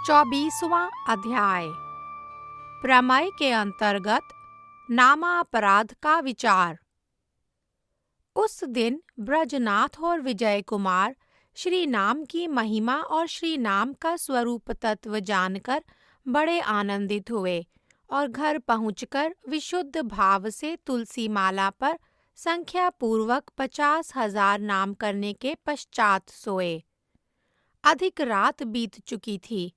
24वां अध्याय। प्रमेय के अंतर्गत नामापराध का विचार। उस दिन ब्रजनाथ और विजय कुमार श्री नाम की महिमा और श्री नाम का स्वरूप तत्व जानकर बड़े आनंदित हुए और घर पहुंचकर विशुद्ध भाव से तुलसी माला पर संख्या पूर्वक 50,000 नाम करने के पश्चात सोए। अधिक रात बीत चुकी थी।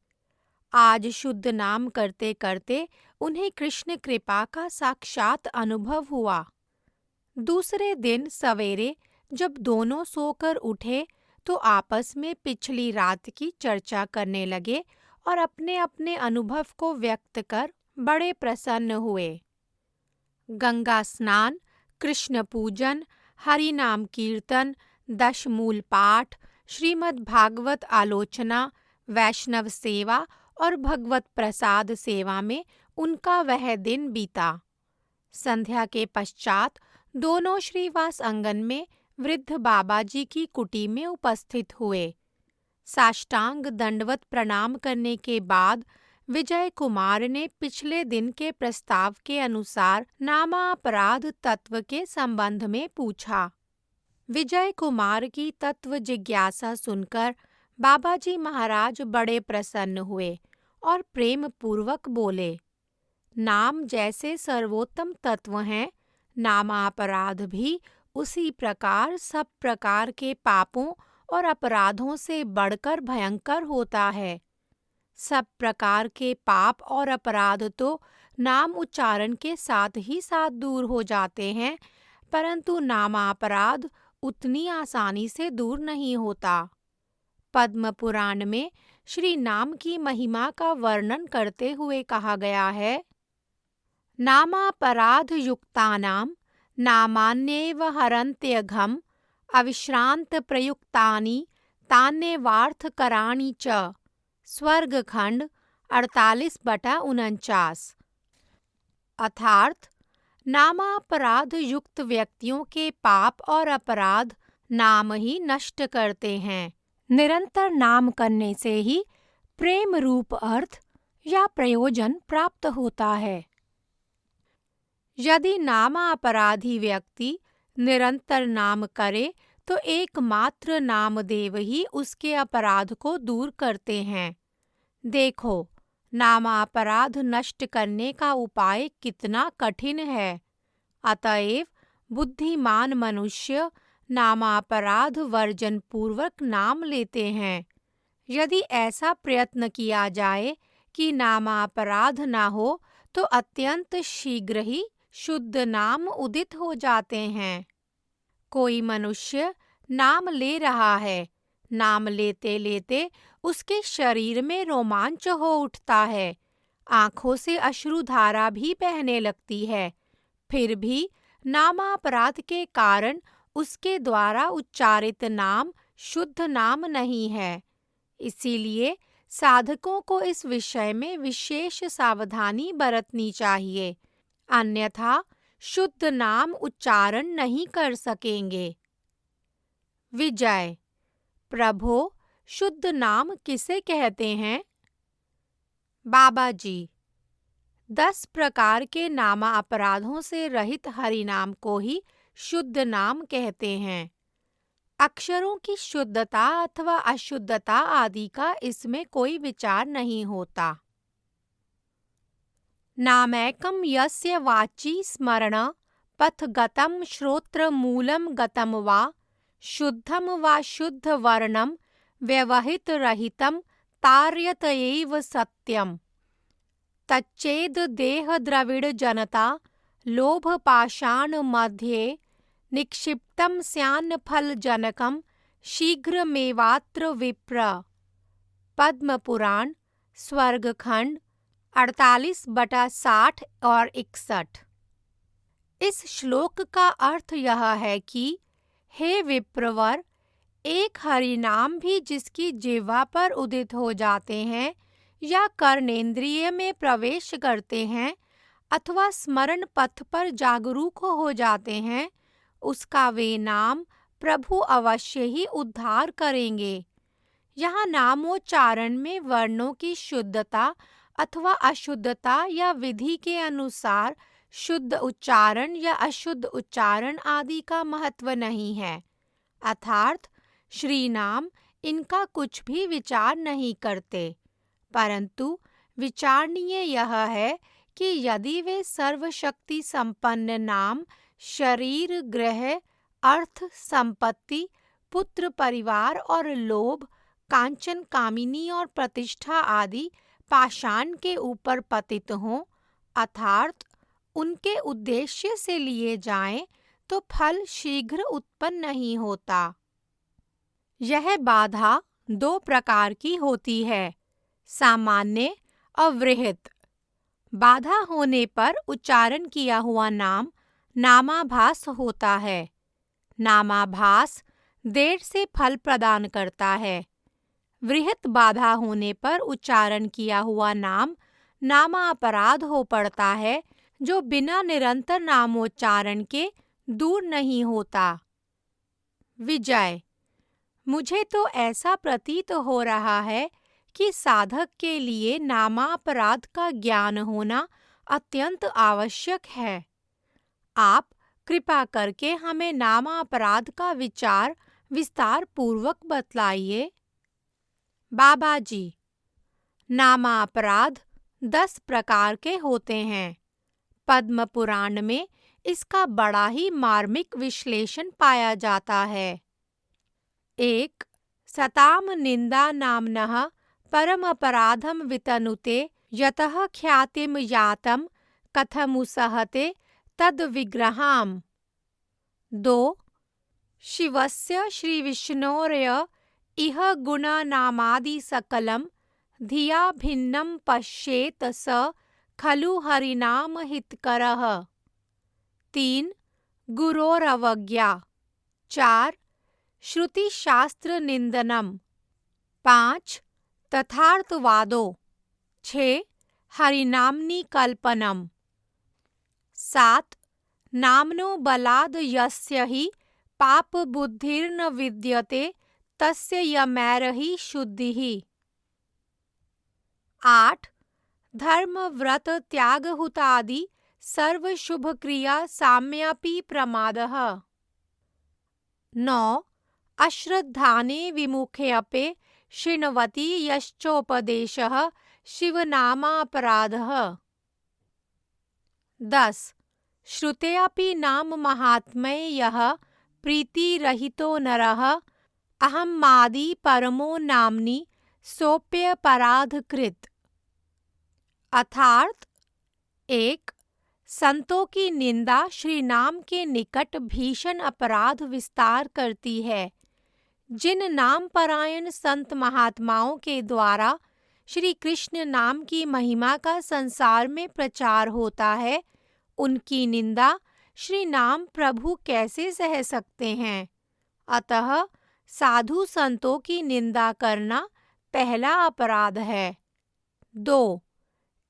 आज शुद्ध नाम करते करते उन्हें कृष्ण कृपा का साक्षात अनुभव हुआ। दूसरे दिन सवेरे जब दोनों सोकर उठे तो आपस में पिछली रात की चर्चा करने लगे और अपने अपने अनुभव को व्यक्त कर बड़े प्रसन्न हुए। गंगा स्नान, कृष्ण पूजन, हरि नाम कीर्तन, दशमूल पाठ, श्रीमद् भागवत आलोचना, वैष्णव सेवा और भगवत प्रसाद सेवा में उनका वह दिन बीता। संध्या के पश्चात दोनों श्रीवास आंगन में वृद्ध बाबा जी की कुटी में उपस्थित हुए। साष्टांग दंडवत प्रणाम करने के बाद विजय कुमार ने पिछले दिन के प्रस्ताव के अनुसार नामापराध तत्व के संबंध में पूछा। विजय कुमार की तत्व जिज्ञासा सुनकर बाबाजी महाराज बड़े प्रसन्न हुए और प्रेम पूर्वक बोले, नाम जैसे सर्वोत्तम तत्व हैं, नामापराध भी उसी प्रकार सब प्रकार के पापों और अपराधों से बढ़कर भयंकर होता है। सब प्रकार के पाप और अपराध तो नाम उच्चारण के साथ ही साथ दूर हो जाते हैं, परंतु नामापराध उतनी आसानी से दूर नहीं होता। पद्म पुराण में श्री नाम की महिमा का वर्णन करते हुए कहा गया है, नामापराध युक्तानां नामान्येव हरन्त्यघम् अविश्रांत प्रयुक्तानि तान्येवार्थकराणि च। स्वर्गखंड 48/49। अर्थात नामापराध युक्त व्यक्तियों के पाप और अपराध नाम ही नष्ट करते हैं। निरंतर नाम करने से ही प्रेम रूप अर्थ या प्रयोजन प्राप्त होता है। यदि नामापराधी व्यक्ति निरंतर नाम करे तो एकमात्र नामदेव ही उसके अपराध को दूर करते हैं। देखो, नामापराध नष्ट करने का उपाय कितना कठिन है। अतएव बुद्धिमान मनुष्य नामापराध वर्जन पूर्वक नाम लेते हैं। यदि ऐसा प्रयत्न किया जाए कि नामापराध न हो तो अत्यंत शीघ्र ही शुद्ध नाम उदित हो जाते हैं। कोई मनुष्य नाम ले रहा है, नाम लेते लेते उसके शरीर में रोमांच हो उठता है, आंखों से अश्रुधारा भी बहने लगती है, फिर भी नामापराध के कारण उसके द्वारा उच्चारित नाम शुद्ध नाम नहीं है। इसीलिए साधकों को इस विषय में विशेष सावधानी बरतनी चाहिए, अन्यथा शुद्ध नाम उच्चारण नहीं कर सकेंगे। विजय, प्रभो, शुद्ध नाम किसे कहते हैं? बाबा जी, 10 प्रकार के नामा अपराधों से रहित हरिनाम को ही शुद्ध नाम कहते हैं। अक्षरों की शुद्धता अथवा अशुद्धता आदि का इसमें कोई विचार नहीं होता। नामैकं यस्य वाची स्मरण पथगतं श्रोत्र मूलं गतं वा शुद्धं वा शुद्ध वर्णं व्यवहित रहितं तार्यत एव सत्यम्। तच्चेद देह द्रविड़ जनता लोभ पाषाण मध्ये निक्षिप्तं स्यान्न फल जनकं शीघ्रमेवात्र विप्र। पद्म पुराण, स्वर्गखंड 48/60 और 61। इस श्लोक का अर्थ यह है कि हे विप्रवर, एक हरिनाम भी जिसकी जिह्वा पर उदित हो जाते हैं या कर्णेंद्रिय में प्रवेश करते हैं अथवा स्मरण पथ पर जागरूक हो जाते हैं, उसका वे नाम प्रभु अवश्य ही उद्धार करेंगे। यहाँ नामोच्चारण में वर्णों की शुद्धता अथवा अशुद्धता या विधि के अनुसार शुद्ध उच्चारण या अशुद्ध उच्चारण आदि का महत्व नहीं है। अर्थात श्री नाम इनका कुछ भी विचार नहीं करते, परंतु विचारणीय यह है कि यदि वे सर्वशक्ति संपन्न नाम शरीर, ग्रह, अर्थ, संपत्ति, पुत्र, परिवार और लोभ, कांचन, कामिनी और प्रतिष्ठा आदि पाषाण के ऊपर पतित हों, अर्थात उनके उद्देश्य से लिए जाएं, तो फल शीघ्र उत्पन्न नहीं होता। यह बाधा दो प्रकार की होती है, सामान्य और वृहत। बाधा होने पर उच्चारण किया हुआ नाम नामाभास होता है। नामाभास देर से फल प्रदान करता है। वृहत बाधा होने पर उच्चारण किया हुआ नाम नामापराध हो पड़ता है, जो बिना निरंतर नामोच्चारण के दूर नहीं होता। विजय। मुझे तो ऐसा प्रतीत हो रहा है कि साधक के लिए नामापराध का ज्ञान होना अत्यंत आवश्यक है। आप कृपा करके हमें नामापराध का विचार विस्तार पूर्वक बतलाइए। बाबा जी, नामापराध 10 प्रकार के होते हैं। पद्म पुराण में इसका बड़ा ही मार्मिक विश्लेषण पाया जाता है। 1. सताम निंदा नामनः परम अपराधम वितनुते यतः ख्यातिम यातम कथमुसहते तद विग्रहाम। 2. शिवस्य श्रीविष्णोर्य इह गुणनामादि सकलम धिया भिन्नं पश्येत स खलु हरिनाम हितकरः। 3. गुरोरवज्ञा। 4. श्रुति शास्त्र निंदनम। 5. तथार्थवादो। 6. हरिनाम्नि कल्पनम। 7. नामनो बलाद यस्य हि पाप बुद्धिर्न विद्यते तस्य यमैरहि शुद्धिः। 8. धर्म व्रत त्याग हुतादि सर्व शुभ क्रिया साम्यापि प्रमादः। 9. अश्रद्धाने विमुखेऽपि शृण्वति यश्चोपदेशः शिवनामापराधः। 10. श्रुतेऽपि नाम महात्म्ये यः प्रीतिरहितो नरः अहम्मादि परमो नाम्नि सोऽप्यपराधकृत्। अर्थात 1. संतों की निंदा श्री नाम के निकट भीषण अपराध विस्तार करती है। जिन नाम परायण संत महात्माओं के द्वारा श्री कृष्ण नाम की महिमा का संसार में प्रचार होता है, उनकी निंदा श्री नाम प्रभु कैसे सह सकते हैं। अतः साधु संतों की निंदा करना पहला अपराध है। 2.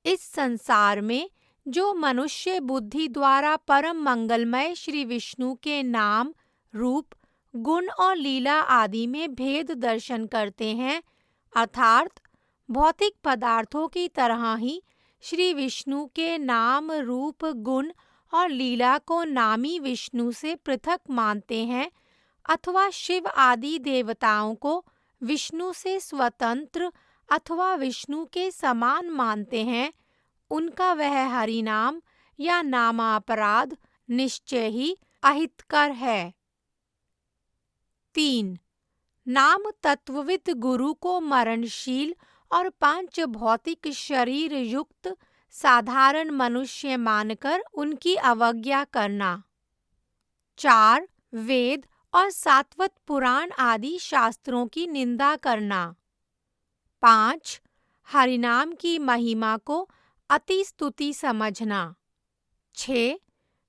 इस संसार में जो मनुष्य बुद्धि द्वारा परम मंगलमय श्री विष्णु के नाम, रूप, गुण और लीला आदि में भेद दर्शन करते हैं, अर्थात भौतिक पदार्थों की तरह ही श्री विष्णु के नाम, रूप, गुण और लीला को नामी विष्णु से पृथक मानते हैं, अथवा शिव आदि देवताओं को विष्णु से स्वतंत्र अथवा विष्णु के समान मानते हैं, उनका वह हरिनाम या नामापराध निश्चय ही अहितकर है। 3. नाम तत्वविद गुरु को मरणशील और 5 भौतिक शरीर युक्त साधारण मनुष्य मानकर उनकी अवज्ञा करना। 4. वेद और सात्वत पुराण आदि शास्त्रों की निंदा करना। 5. हरिनाम की महिमा को अति स्तुति समझना। 6.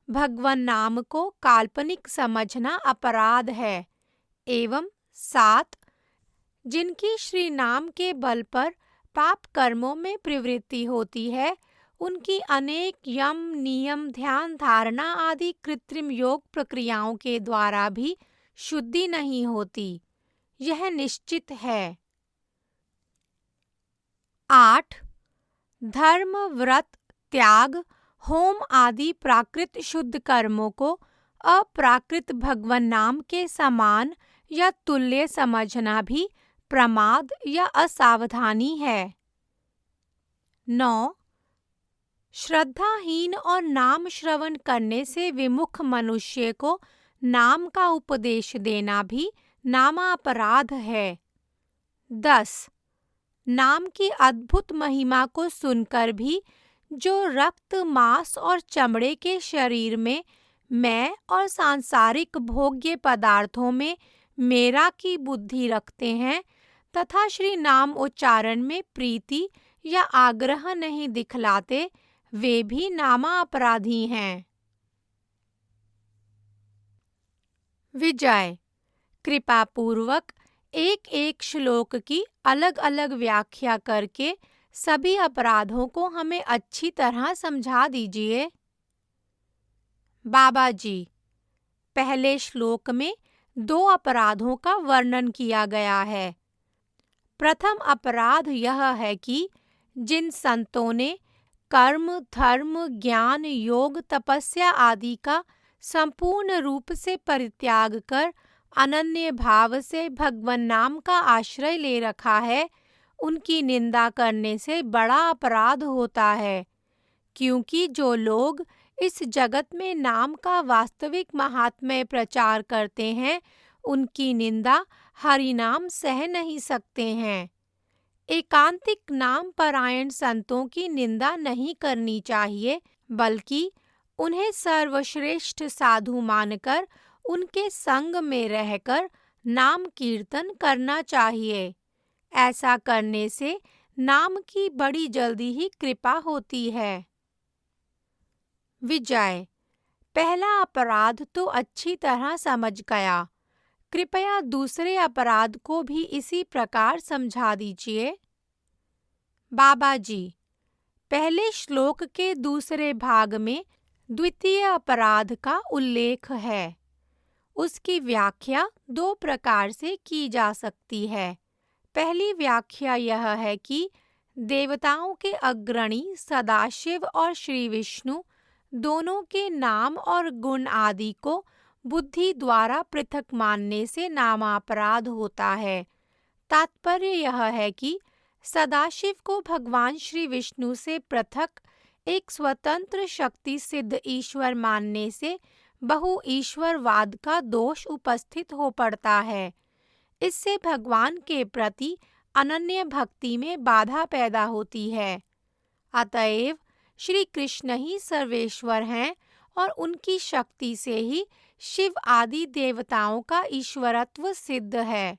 भगवन नाम को काल्पनिक समझना अपराध है। एवं 7. जिनकी श्री नाम के बल पर पाप कर्मों में प्रवृत्ति होती है, उनकी अनेक यम, नियम, ध्यान, धारणा आदि कृत्रिम योग प्रक्रियाओं के द्वारा भी शुद्धि नहीं होती। यह निश्चित है। 8. धर्म, व्रत, त्याग, होम आदि प्राकृत शुद्ध कर्मों को अप्राकृत भगवन नाम के समान या तुल्य समझना भी प्रमाद या असावधानी है। 9. श्रद्धाहीन और नाम श्रवण करने से विमुख मनुष्य को नाम का उपदेश देना भी नामापराध है। 10. नाम की अद्भुत महिमा को सुनकर भी जो रक्त, मांस और चमड़े के शरीर में मैं और सांसारिक भोग्य पदार्थों में मेरा की बुद्धि रखते हैं तथा श्री नाम उच्चारण में प्रीति या आग्रह नहीं दिखलाते, वे भी नामापराधी हैं। विजय, कृपा पूर्वक एक एक श्लोक की अलग अलग व्याख्या करके सभी अपराधों को हमें अच्छी तरह समझा दीजिए। बाबा जी, पहले श्लोक में 2 अपराधों का वर्णन किया गया है। प्रथम अपराध यह है कि जिन संतों ने कर्म, धर्म, ज्ञान, योग, तपस्या आदि का संपूर्ण रूप से परित्याग कर अनन्य भाव से भगवन नाम का आश्रय ले रखा है, उनकी निंदा करने से बड़ा अपराध होता है, क्योंकि जो लोग इस जगत में नाम का वास्तविक महात्म्य प्रचार करते हैं, उनकी निंदा हरिनाम सह नहीं सकते हैं। एकांतिक नाम परायण संतों की निंदा नहीं करनी चाहिए, बल्कि उन्हें सर्वश्रेष्ठ साधु मानकर उनके संग में रहकर नाम कीर्तन करना चाहिए। ऐसा करने से नाम की बड़ी जल्दी ही कृपा होती है। विजय, पहला अपराध तो अच्छी तरह समझ गया, कृपया दूसरे अपराध को भी इसी प्रकार समझा दीजिए। बाबा जी, पहले श्लोक के दूसरे भाग में द्वितीय अपराध का उल्लेख है। उसकी व्याख्या 2 प्रकार से की जा सकती है। पहली व्याख्या यह है कि देवताओं के अग्रणी सदाशिव और श्री विष्णु दोनों के नाम और गुण आदि को बुद्धि द्वारा पृथक मानने से नामापराध होता है। तात्पर्य यह है कि सदाशिव को भगवान श्री विष्णु से पृथक एक स्वतंत्र शक्ति सिद्ध ईश्वर मानने से बहु ईश्वरवाद का दोष उपस्थित हो पड़ता है। इससे भगवान के प्रति अनन्य भक्ति में बाधा पैदा होती है। अतएव श्री कृष्ण ही सर्वेश्वर हैं और उनकी शक्ति से ही शिव आदि देवताओं का ईश्वरत्व सिद्ध है।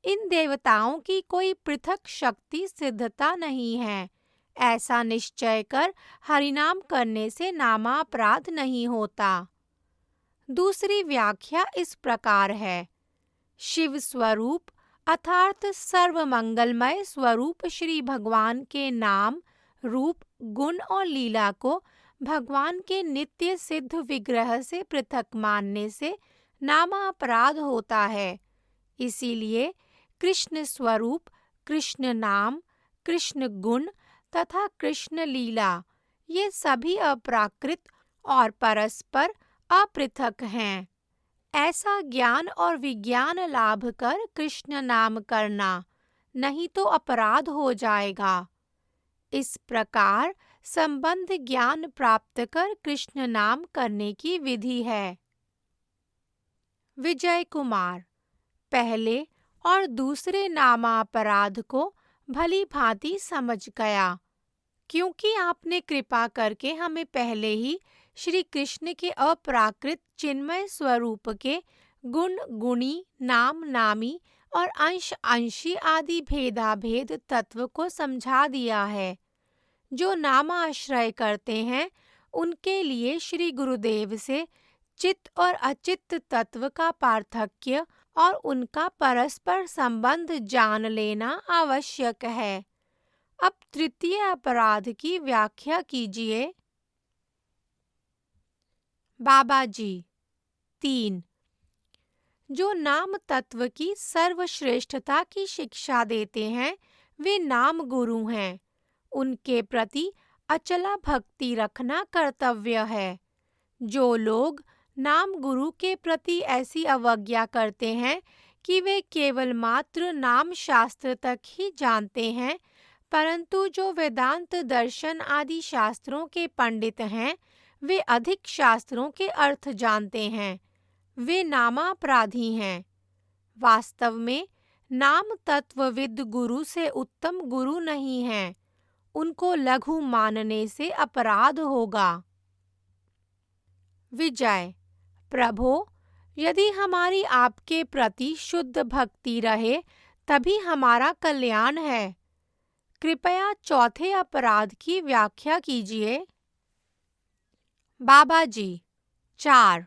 इन देवताओं की कोई पृथक शक्ति सिद्धता नहीं है। ऐसा निश्चय कर हरिनाम करने से नामापराध नहीं होता। दूसरी व्याख्या इस प्रकार है। शिव स्वरूप अर्थात सर्वमंगलमय स्वरूप श्री भगवान के नाम, रूप, गुण और लीला को भगवान के नित्य सिद्ध विग्रह से पृथक मानने से नामापराध होता है। इसीलिए कृष्ण स्वरूप, कृष्ण नाम, कृष्ण गुण तथा कृष्ण लीला ये सभी अप्राकृत और परस्पर अपृथक हैं। ऐसा ज्ञान और विज्ञान लाभ कर कृष्ण नाम करना, नहीं तो अपराध हो जाएगा। इस प्रकार संबंध ज्ञान प्राप्त कर कृष्ण नाम करने की विधि है। विजय कुमार, पहले और दूसरे नामापराध को भली भांति समझ गया, क्योंकि आपने कृपा करके हमें पहले ही श्री कृष्ण के अप्राकृत चिन्मय स्वरूप के गुण, गुणी, नाम, नामी और अंश, अंशी आदि भेदाभेद तत्व को समझा दिया है। जो नामाश्रय करते हैं, उनके लिए श्री गुरुदेव से चित्त और अचित्त तत्व का पार्थक्य और उनका परस्पर संबंध जान लेना आवश्यक है। अब तृतीय अपराध की व्याख्या कीजिए। बाबा जी, 3. जो नाम तत्व की सर्वश्रेष्ठता की शिक्षा देते हैं, वे नाम गुरु हैं। उनके प्रति अचला भक्ति रखना कर्तव्य है। जो लोग नाम गुरु के प्रति ऐसी अवज्ञा करते हैं कि वे केवल मात्र नाम शास्त्र तक ही जानते हैं, परंतु जो वेदांत दर्शन आदि शास्त्रों के पंडित हैं, वे अधिक शास्त्रों के अर्थ जानते हैं, वे नामापराधी हैं। वास्तव में नाम तत्वविद गुरु से उत्तम गुरु नहीं हैं। उनको लघु मानने से अपराध होगा। विजय। प्रभो, यदि हमारी आपके प्रति शुद्ध भक्ति रहे तभी हमारा कल्याण है। कृपया चौथे अपराध की व्याख्या कीजिए। बाबा जी। 4।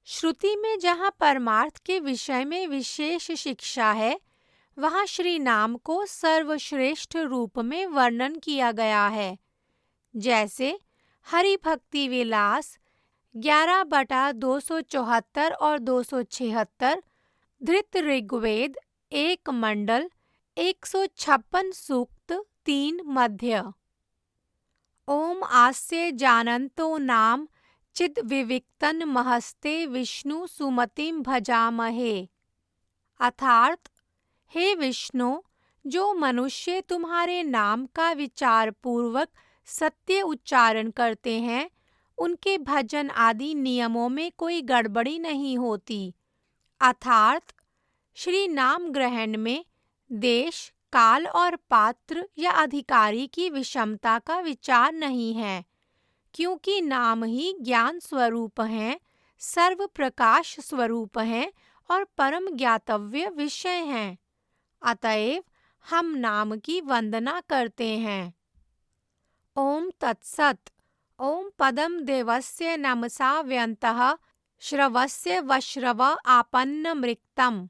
श्रुति में जहाँ परमार्थ के विषय में विशेष शिक्षा है, वहाँ श्री नाम को सर्वश्रेष्ठ रूप में वर्णन किया गया है। जैसे हरि भक्ति विलास 11/274 और 276, धृत ऋग्वेद 1 मंडल 156 सूक्त 3 मध्य। ओम आस्य जानन्तो नाम चिद विविक्तन महस्ते विष्णु सुमतिम भजामहे। अर्थात, हे विष्णु, जो मनुष्य तुम्हारे नाम का विचार पूर्वक सत्य उच्चारण करते हैं, उनके भजन आदि नियमों में कोई गड़बड़ी नहीं होती। अर्थात, श्री नाम ग्रहण में देश, काल और पात्र या अधिकारी की विषमता का विचार नहीं है, क्योंकि नाम ही ज्ञान स्वरूप हैं, सर्व प्रकाश स्वरूप हैं और परम ज्ञातव्य विषय हैं। अतएव हम नाम की वंदना करते हैं। ओम तत्सत। ओम पदम देवस्य नमसा व्यन्तः श्रवस्य वश्रव आपन्न मृक्तम्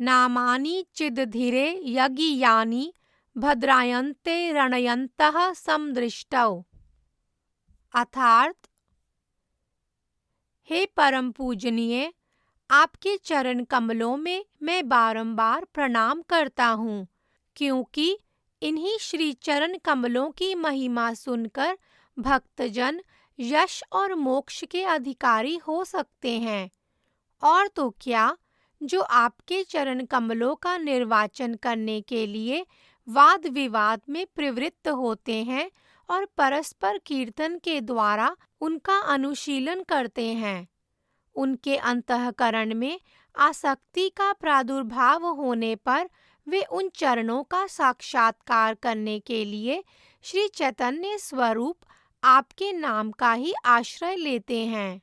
नामानि चिदधीरे यज्ञियानि भद्रायन्ते रणयन्तः समदृष्टौ। अर्थात, हे परम पूजनीय, आपके चरण कमलों में मैं बारंबार प्रणाम करता हूँ, क्योंकि इन्हीं श्री चरण कमलों की महिमा सुनकर भक्तजन यश और मोक्ष के अधिकारी हो सकते हैं। और तो क्या, जो आपके चरण कमलों का निर्वाचन करने के लिए वाद विवाद में प्रवृत्त होते हैं और परस्पर कीर्तन के द्वारा उनका अनुशीलन करते हैं, उनके अंतःकरण में आसक्ति का प्रादुर्भाव होने पर वे उन चरणों का साक्षात्कार करने के लिए श्री चैतन्य स्वरूप आपके नाम का ही आश्रय लेते हैं।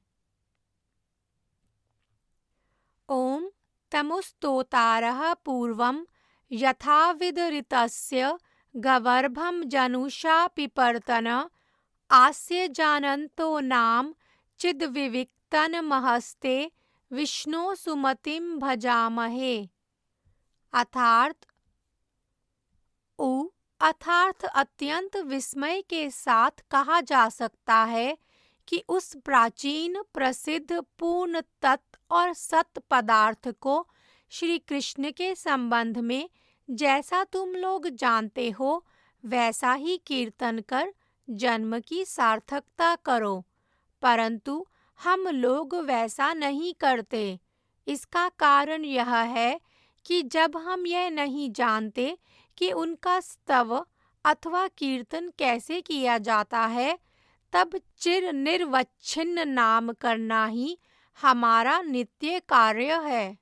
ओम तमुस्तोतारः पूर्वं यथाविदरितस्य गवर्भं जनुषा पिपर्तन आस्य जानन्तो नाम चिद्विविक्तन महस्ते विष्णु सुमतिम भजामहे। अर्थात अत्यंत विस्मय के साथ कहा जा सकता है कि उस प्राचीन प्रसिद्ध पूर्ण तत्व और सत पदार्थ को श्री कृष्ण के संबंध में जैसा तुम लोग जानते हो, वैसा ही कीर्तन कर जन्म की सार्थकता करो, परंतु हम लोग वैसा नहीं करते। इसका कारण यह है कि जब हम यह नहीं जानते कि उनका स्तव अथवा कीर्तन कैसे किया जाता है, तब चिर निर्वच्छिन्न नाम करना ही हमारा नित्य कार्य है।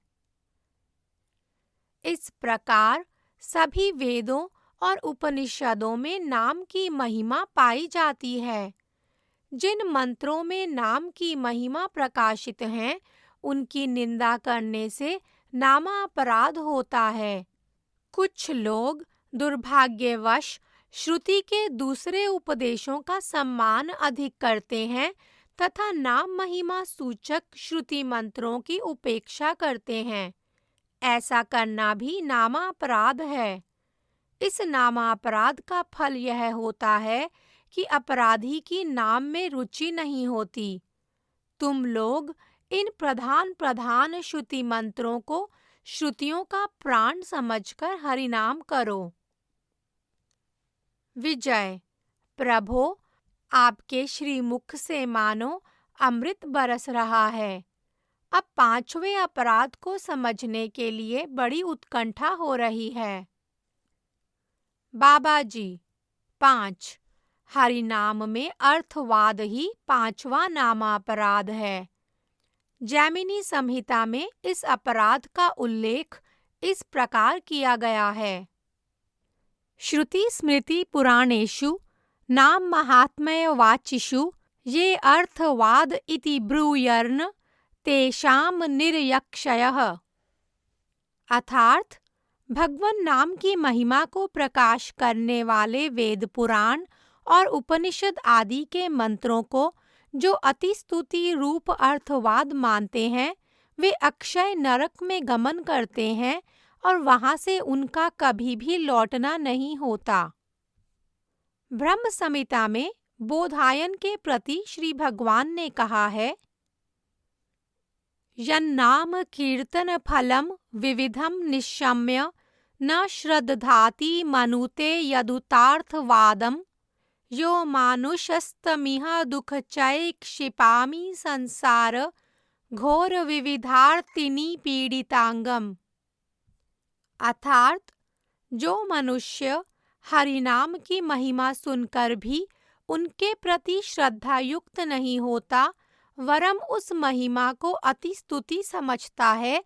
इस प्रकार सभी वेदों और उपनिषदों में नाम की महिमा पाई जाती है। जिन मंत्रों में नाम की महिमा प्रकाशित हैं, उनकी निंदा करने से नामापराध होता है। कुछ लोग दुर्भाग्यवश श्रुति के दूसरे उपदेशों का सम्मान अधिक करते हैं तथा नाम महिमा सूचक श्रुति मंत्रों की उपेक्षा करते हैं। ऐसा करना भी नामापराध है। इस नामापराध का फल यह होता है कि अपराधी की नाम में रुचि नहीं होती। तुम लोग इन प्रधान प्रधान श्रुति मंत्रों को श्रुतियों का प्राण समझकर हरिनाम करो। विजय। प्रभो, आपके श्रीमुख से मानो अमृत बरस रहा है। अब पांचवें अपराध को समझने के लिए बड़ी उत्कंठा हो रही है। बाबा जी, 5। हरिनाम में अर्थवाद ही पांचवा नामापराध है। जैमिनी संहिता में इस अपराध का उल्लेख इस प्रकार किया गया है। श्रुति स्मृति पुराणेषु नाम महात्म्य वाचिषु ये अर्थवाद इति ब्रूयर्न तेषाम निर्यक्षयः। अर्थात भगवान नाम की महिमा को प्रकाश करने वाले वेद पुराण और उपनिषद आदि के मंत्रों को जो अतिस्तुति रूप अर्थवाद मानते हैं, वे अक्षय नरक में गमन करते हैं और वहां से उनका कभी भी लौटना नहीं होता। ब्रह्म संहिता में बोधायन के प्रति श्री भगवान ने कहा है, यन्नाम कीर्तन फलम विविधम निशम्य न श्रद्धाति मनुते यदुतार्थवादम यो मानुषस्तमिह दुःखचैक्षिपामि संसार घोर विविधार्तिनि पीडितांगम। अर्थात जो मनुष्य हरिनाम की महिमा सुनकर भी उनके प्रति श्रद्धा युक्त नहीं होता, वरम उस महिमा को अति स्तुति समझता है,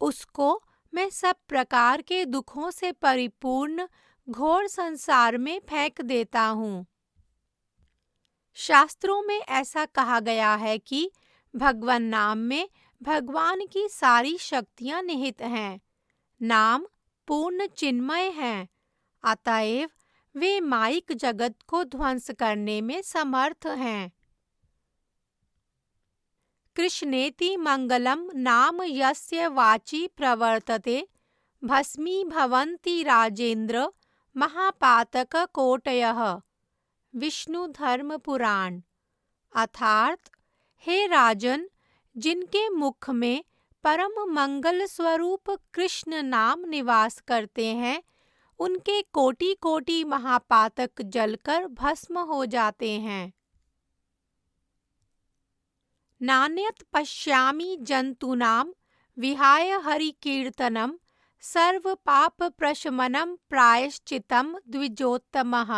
उसको मैं सब प्रकार के दुखों से परिपूर्ण घोर संसार में फेंक देता हूँ। शास्त्रों में ऐसा कहा गया है कि भगवान नाम में भगवान की सारी शक्तियाँ निहित हैं। नाम पूर्ण चिन्मय हैं, अतएव वे माइक जगत को ध्वंस करने में समर्थ हैं। कृष्णेति मंगलम नाम यस्य वाचि प्रवर्तते भस्मी भवन्ति राजेंद्र महापातक कोटयः। विष्णु धर्म पुराण। अर्थात हे राजन, जिनके मुख में परम मंगल स्वरूप कृष्ण नाम निवास करते हैं, उनके कोटि कोटि महापातक जलकर भस्म हो जाते हैं। नान्यत् पश्यामि जंतूनां विहाय हरि कीर्तनम सर्व पाप प्रशमनम प्रायश्चितम द्विजोत्तमः।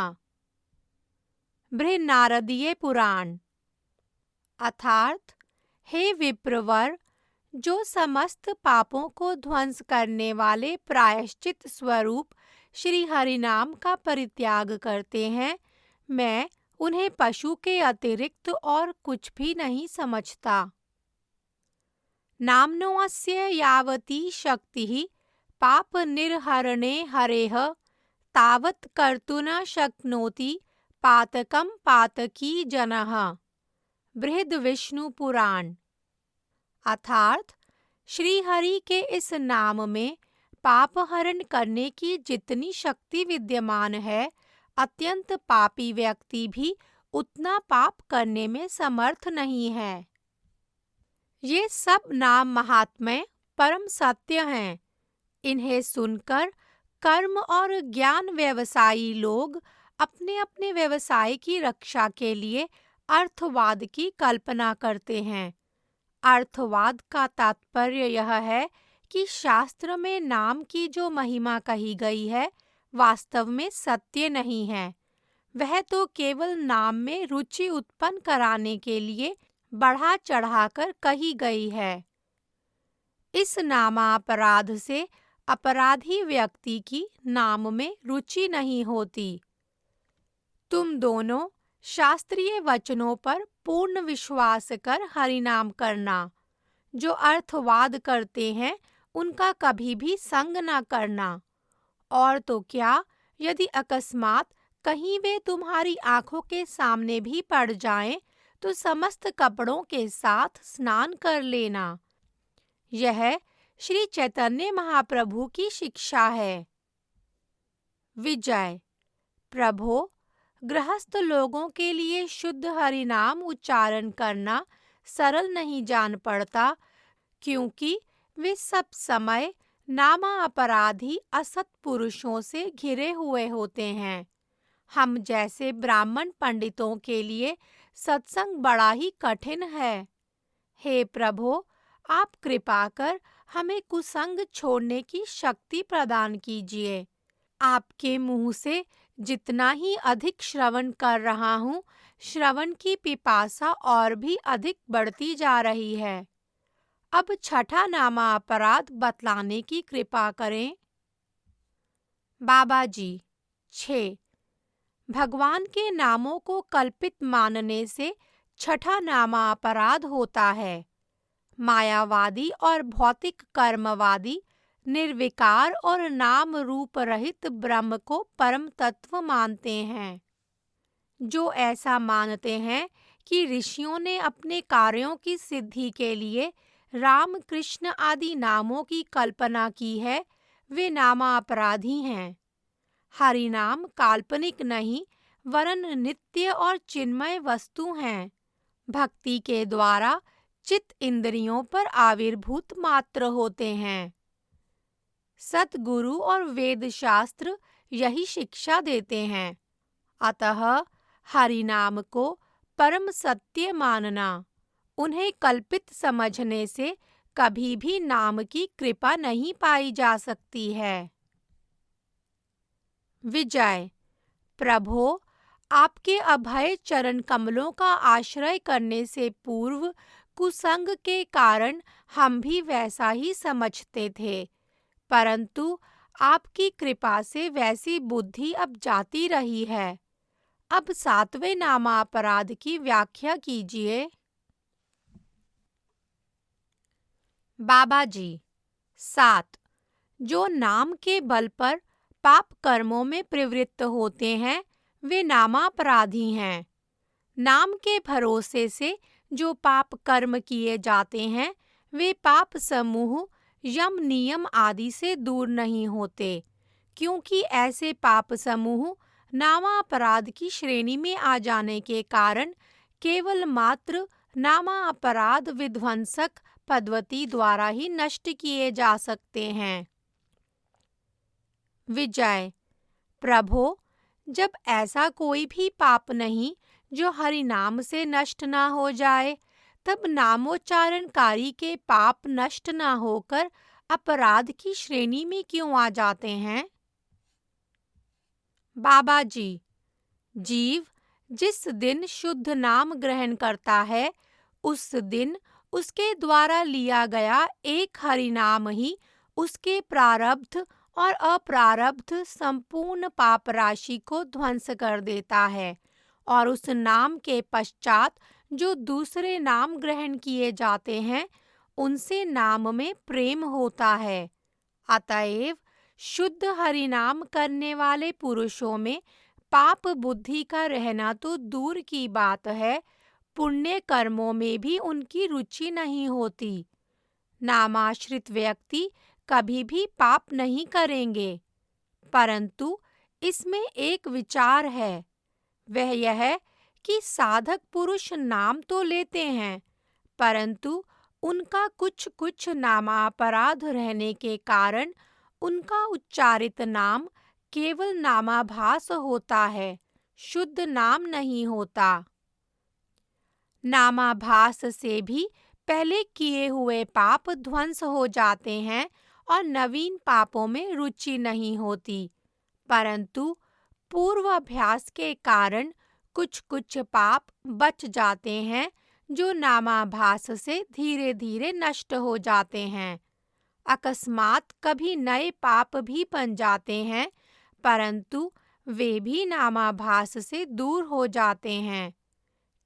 बृहन्नारदीय पुराण। अर्थात हे विप्रवर, जो समस्त पापों को ध्वंस करने वाले प्रायश्चित स्वरूप श्री हरिनाम का परित्याग करते हैं, मैं उन्हें पशु के अतिरिक्त और कुछ भी नहीं समझता। नाम्नोऽस्य यावती शक्तिः पाप निर्हरणे हरेः तावत् कर्तुं न शक्नोति पातकं पातकी जनः। बृहद विष्णु पुराण। अर्थात श्री हरि के इस नाम में पाप हरण करने की जितनी शक्ति विद्यमान है, अत्यंत पापी व्यक्ति भी उतना पाप करने में समर्थ नहीं है। ये सब नाम महात्म्य परम सत्य हैं। इन्हें सुनकर कर्म और ज्ञान व्यवसायी लोग अपने अपने व्यवसाय की रक्षा के लिए अर्थवाद की कल्पना करते हैं। अर्थवाद का तात्पर्य यह है कि शास्त्र में नाम की जो महिमा कही गई है, वास्तव में सत्य नहीं है। वह तो केवल नाम में रुचि उत्पन्न कराने के लिए बढ़ा चढ़ाकर कही गई है। इस नामापराध से अपराधी व्यक्ति की नाम में रुचि नहीं होती। तुम दोनों शास्त्रीय वचनों पर पूर्ण विश्वास कर हरिनाम करना। जो अर्थवाद करते हैं, उनका कभी भी संग न करना। और तो क्या, यदि अकस्मात कहीं वे तुम्हारी आंखों के सामने भी पड़ जाएं, तो समस्त कपड़ों के साथ स्नान कर लेना। यह श्री चैतन्य महाप्रभु की शिक्षा है। विजय। प्रभो, गृहस्थ लोगों के लिए शुद्ध हरिनाम उच्चारण करना सरल नहीं जान पड़ता, क्योंकि वे सब समय नामा अपराधी असत पुरुषों से घिरे हुए होते हैं। हम जैसे ब्राह्मण पंडितों के लिए सत्संग बड़ा ही कठिन है। हे प्रभु, आप कृपा कर हमें कुसंग छोड़ने की शक्ति प्रदान कीजिए। आपके मुंह से जितना ही अधिक श्रवण कर रहा हूँ, श्रवण की पिपासा और भी अधिक बढ़ती जा रही है। अब छठा नामा अपराध बतलाने की कृपा करें। बाबा जी, 6। भगवान के नामों को कल्पित मानने से छठा नामा अपराध होता है। मायावादी और भौतिक कर्मवादी निर्विकार और नाम रूप रहित ब्रह्म को परम तत्व मानते हैं। जो ऐसा मानते हैं कि ऋषियों ने अपने कार्यों की सिद्धि के लिए राम कृष्ण आदि नामों की कल्पना की है, वे नामा अपराधी हैं। हरि नाम काल्पनिक नहीं वरन नित्य और चिन्मय वस्तु हैं। भक्ति के द्वारा चित्त इंद्रियों पर आविर्भूत मात्र होते हैं। सतगुरु और वेद शास्त्र यही शिक्षा देते हैं। अतः हरि नाम को परम सत्य मानना, उन्हें कल्पित समझने से कभी भी नाम की कृपा नहीं पाई जा सकती है। विजय। प्रभो, आपके अभय चरण कमलों का आश्रय करने से पूर्व कुसंग के कारण हम भी वैसा ही समझते थे, परंतु आपकी कृपा से वैसी बुद्धि अब जाती रही है। अब 7वें नामा अपराध की व्याख्या कीजिए। बाबा जी, 7। जो नाम के बल पर पाप कर्मों में प्रवृत्त होते हैं, वे नामापराधी हैं। नाम के भरोसे से जो पाप कर्म किए जाते हैं, वे पाप समूह यम नियम आदि से दूर नहीं होते, क्योंकि ऐसे पाप समूह नामापराध की श्रेणी में आ जाने के कारण केवल मात्र नामापराध विध्वंसक पद्धति द्वारा ही नष्ट किए जा सकते हैं। विजय। प्रभो, जब ऐसा कोई भी पाप नहीं जो हरि नाम से नष्ट ना हो जाए, तब नामोच्चारणकारी के पाप नष्ट ना होकर अपराध की श्रेणी में क्यों आ जाते हैं? बाबा जी, जीव जिस दिन शुद्ध नाम ग्रहण करता है, उस दिन उसके द्वारा लिया गया एक हरि नाम ही उसके प्रारब्ध और अप्रारब्ध संपूर्ण पाप राशि को ध्वंस कर देता है, और उस नाम के पश्चात जो दूसरे नाम ग्रहण किए जाते हैं, उनसे नाम में प्रेम होता है। अतएव शुद्ध हरि नाम करने वाले पुरुषों में पाप बुद्धि का रहना तो दूर की बात है, पुण्य कर्मों में भी उनकी रुचि नहीं होती। नामाश्रित व्यक्ति कभी भी पाप नहीं करेंगे, परंतु इसमें एक विचार है। वह यह कि साधक पुरुष नाम तो लेते हैं, परंतु उनका कुछ कुछ नामापराध रहने के कारण उनका उच्चारित नाम केवल नामाभास होता है, शुद्ध नाम नहीं होता। नामाभास से भी पहले किए हुए पाप ध्वंस हो जाते हैं और नवीन पापों में रुचि नहीं होती, परंतु पूर्वाभ्यास के कारण कुछ कुछ पाप बच जाते हैं, जो नामाभास से धीरे धीरे नष्ट हो जाते हैं। अकस्मात कभी नए पाप भी बन जाते हैं, परंतु वे भी नामाभास से दूर हो जाते हैं।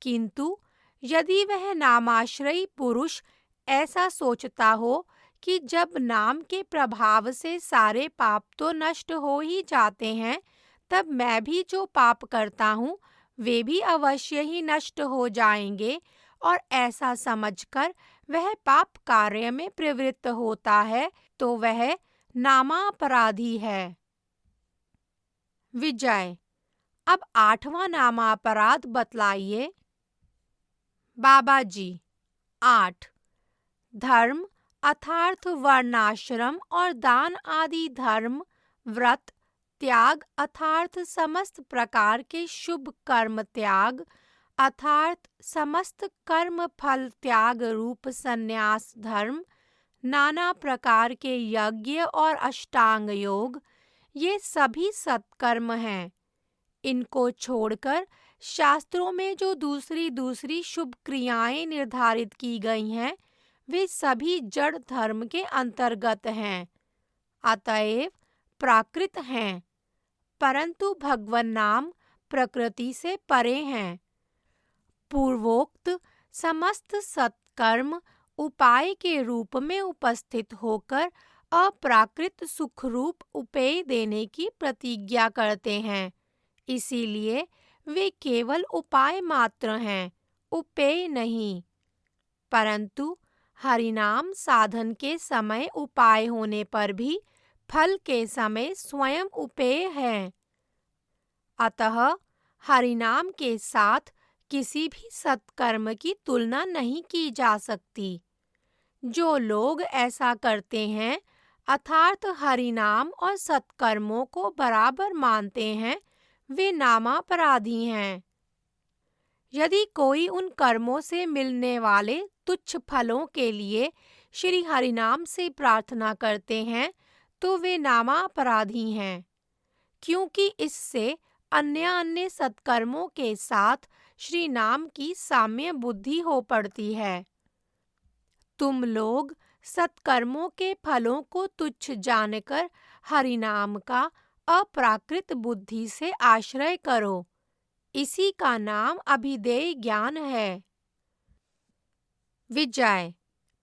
किंतु यदि वह नामाश्रयी पुरुष ऐसा सोचता हो कि जब नाम के प्रभाव से सारे पाप तो नष्ट हो ही जाते हैं, तब मैं भी जो पाप करता हूँ वे भी अवश्य ही नष्ट हो जाएंगे, और ऐसा समझकर वह पाप कार्य में प्रवृत्त होता है, तो वह नामापराधी है। विजय। अब 8वां नामापराध बतलाइए। बाबा जी, 8। धर्म अर्थात वर्णाश्रम और दान आदि धर्म, व्रत, त्याग अर्थात समस्त प्रकार के शुभ कर्म त्याग अर्थात समस्त कर्म फल त्याग रूप संन्यास धर्म, नाना प्रकार के यज्ञ और अष्टांग योग, ये सभी सत्कर्म हैं। इनको छोड़कर शास्त्रों में जो दूसरी दूसरी शुभ क्रियाएं निर्धारित की गई हैं, वे सभी जड़ धर्म के अंतर्गत हैं, अतएव प्राकृत हैं, परंतु भगवन नाम प्रकृति से परे हैं। पूर्वोक्त समस्त सत्कर्म उपाय के रूप में उपस्थित होकर अप्राकृत सुख रूप उपेय देने की प्रतिज्ञा करते हैं, इसीलिए वे केवल उपाय मात्र हैं, उपेय नहीं। परंतु हरिनाम साधन के समय उपाय होने पर भी फल के समय स्वयं उपेय है। अतः हरिनाम के साथ किसी भी सत्कर्म की तुलना नहीं की जा सकती। जो लोग ऐसा करते हैं अर्थात हरिनाम और सत्कर्मों को बराबर मानते हैं, वे नामापराधी हैं। यदि कोई उन कर्मों से मिलने वाले तुच्छ फलों के लिए श्री हरिनाम से प्रार्थना करते हैं, तो वे नामापराधी हैं, क्योंकि इससे अन्य अन्य सत्कर्मों के साथ श्री नाम की साम्य बुद्धि हो पड़ती है। तुम लोग सत्कर्मों के फलों को तुच्छ जानकर हरिनाम का अप्राकृत बुद्धि से आश्रय करो, इसी का नाम अभिधेय ज्ञान है। विजय,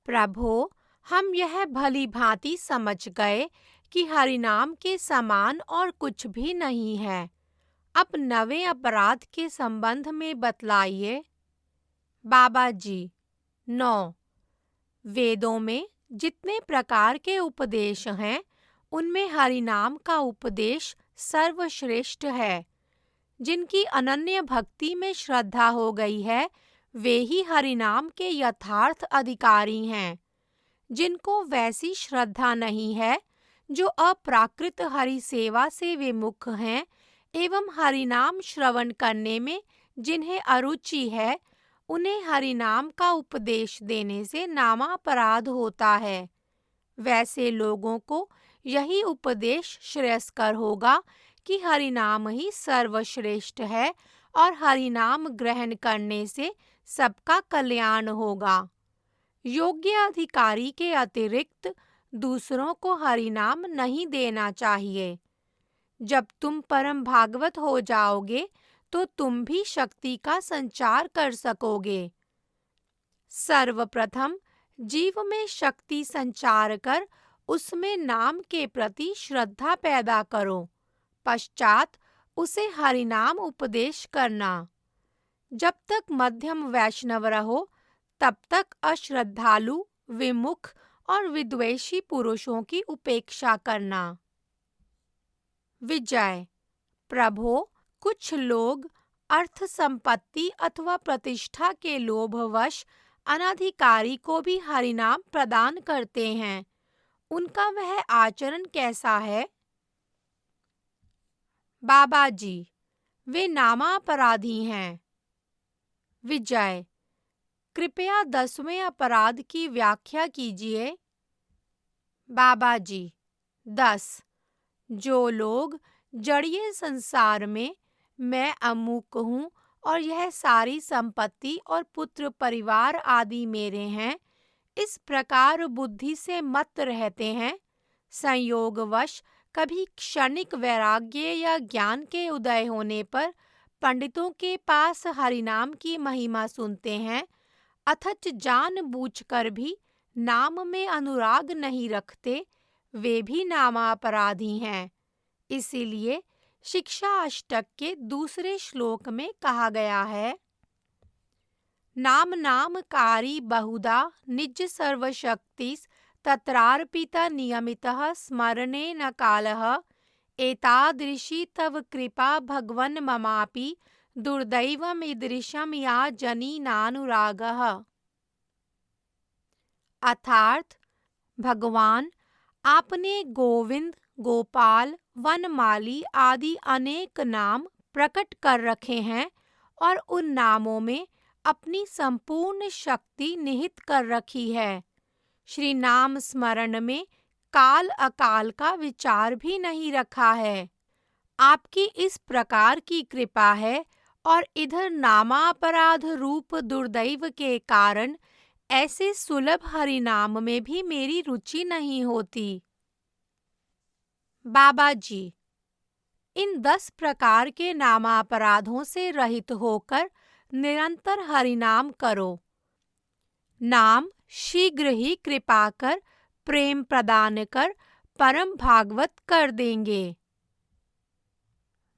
प्रभो, हम यह भली भांति समझ गए कि हरिनाम के समान और कुछ भी नहीं है। अब नवे अपराध के संबंध में बतलाइए। बाबा जी, 9। वेदों में जितने प्रकार के उपदेश हैं, उनमें हरिनाम का उपदेश सर्वश्रेष्ठ है। जिनकी अनन्य भक्ति में श्रद्धा हो गई है, वे ही हरिनाम के यथार्थ अधिकारी हैं। जिनको वैसी श्रद्धा नहीं है, जो अप्राकृत हरि सेवा से विमुख हैं एवं हरिनाम श्रवण करने में जिन्हें अरुचि है, उन्हें हरिनाम का उपदेश देने से नामापराध होता है। वैसे लोगों को यही उपदेश श्रेयस्कर होगा कि हरिनाम ही सर्वश्रेष्ठ है और हरिनाम ग्रहण करने से सबका कल्याण होगा। योग्य अधिकारी के अतिरिक्त दूसरों को हरिनाम नहीं देना चाहिए। जब तुम परम भागवत हो जाओगे, तो तुम भी शक्ति का संचार कर सकोगे। सर्वप्रथम जीव में शक्ति संचार कर उसमें नाम के प्रति श्रद्धा पैदा करो, पश्चात उसे हरिनाम उपदेश करना। जब तक मध्यम वैष्णव रहो, तब तक अश्रद्धालु, विमुख और विद्वेषी पुरुषों की उपेक्षा करना। विजय, प्रभो, कुछ लोग अर्थ संपत्ति अथवा प्रतिष्ठा के लोभवश अनधिकारी को भी हरिनाम प्रदान करते हैं। उनका वह आचरण कैसा है? बाबा जी, वे नामापराधी हैं। विजय, कृपया 10वें अपराध की व्याख्या कीजिए। बाबा जी, 10। जो लोग जड़ीय संसार में मैं अमुक हूँ और यह सारी संपत्ति और पुत्र परिवार आदि मेरे हैं, इस प्रकार बुद्धि से मत रहते हैं, संयोगवश कभी क्षणिक वैराग्य या ज्ञान के उदय होने पर पंडितों के पास हरिनाम की महिमा सुनते हैं, अथच जानबूझकर भी नाम में अनुराग नहीं रखते, वे भी नामापराधी हैं। इसीलिए शिक्षा अष्टक के दूसरे श्लोक में कहा गया है, नाम नामकारी बहुधा निज सर्वशक्तिस् तत्रार्पिता नियमितः स्मरणे न कालः एतादृशी तव कृपा भगवन् ममापि दुर्दैवमिदृशं या जनिनानुरागः। अर्थात, भगवान, आपने गोविंद, गोपाल, वनमाली आदि अनेक नाम प्रकट कर रखे हैं और उन नामों में अपनी संपूर्ण शक्ति निहित कर रखी है। श्री नाम स्मरण में काल अकाल का विचार भी नहीं रखा है। आपकी इस प्रकार की कृपा है और इधर नामापराध रूप दुर्दैव के कारण ऐसे सुलभ हरिनाम में भी मेरी रुचि नहीं होती। बाबा जी, इन 10 प्रकार के नामापराधों से रहित होकर निरंतर हरिनाम करो। नाम शीघ्र ही कृपा कर प्रेम प्रदान कर परम भागवत कर देंगे।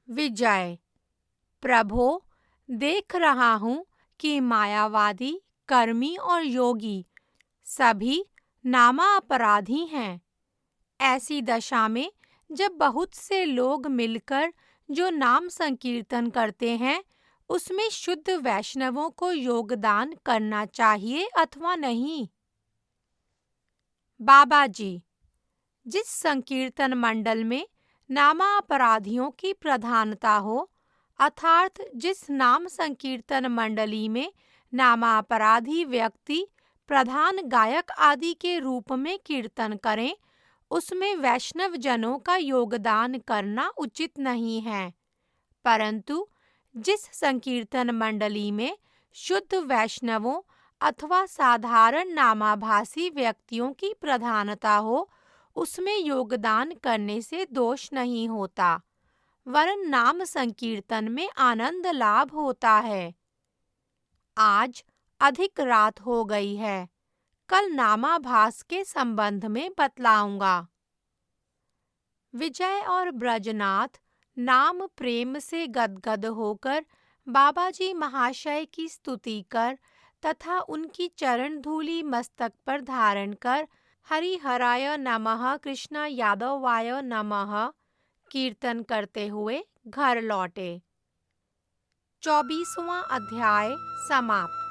विजय, प्रभो, देख रहा हूँ कि मायावादी, कर्मी और योगी सभी नामापराधी हैं। ऐसी दशा में जब बहुत से लोग मिलकर जो नाम संकीर्तन करते हैं, उसमें शुद्ध वैष्णवों को योगदान करना चाहिए अथवा नहीं? बाबा जी, जिस संकीर्तन मंडल में नामापराधियों की प्रधानता हो, अर्थात जिस नाम संकीर्तन मंडली में नामापराधी व्यक्ति प्रधान गायक आदि के रूप में कीर्तन करें, उसमें वैष्णव जनों का योगदान करना उचित नहीं है। परंतु जिस संकीर्तन मंडली में शुद्ध वैष्णवों अथवा साधारण नामाभासी व्यक्तियों की प्रधानता हो, उसमें योगदान करने से दोष नहीं होता, वरन नाम संकीर्तन में आनंद लाभ होता है। आज अधिक रात हो गई है, कल नामाभास के संबंध में बतलाऊंगा। विजय और ब्रजनाथ नाम प्रेम से गदगद होकर बाबाजी महाशय की स्तुति कर तथा उनकी चरण धूलि मस्तक पर धारण कर हरिहराय नमः, कृष्ण यादवाय नमः कीर्तन करते हुए घर लौटे। 24वां अध्याय समाप्त।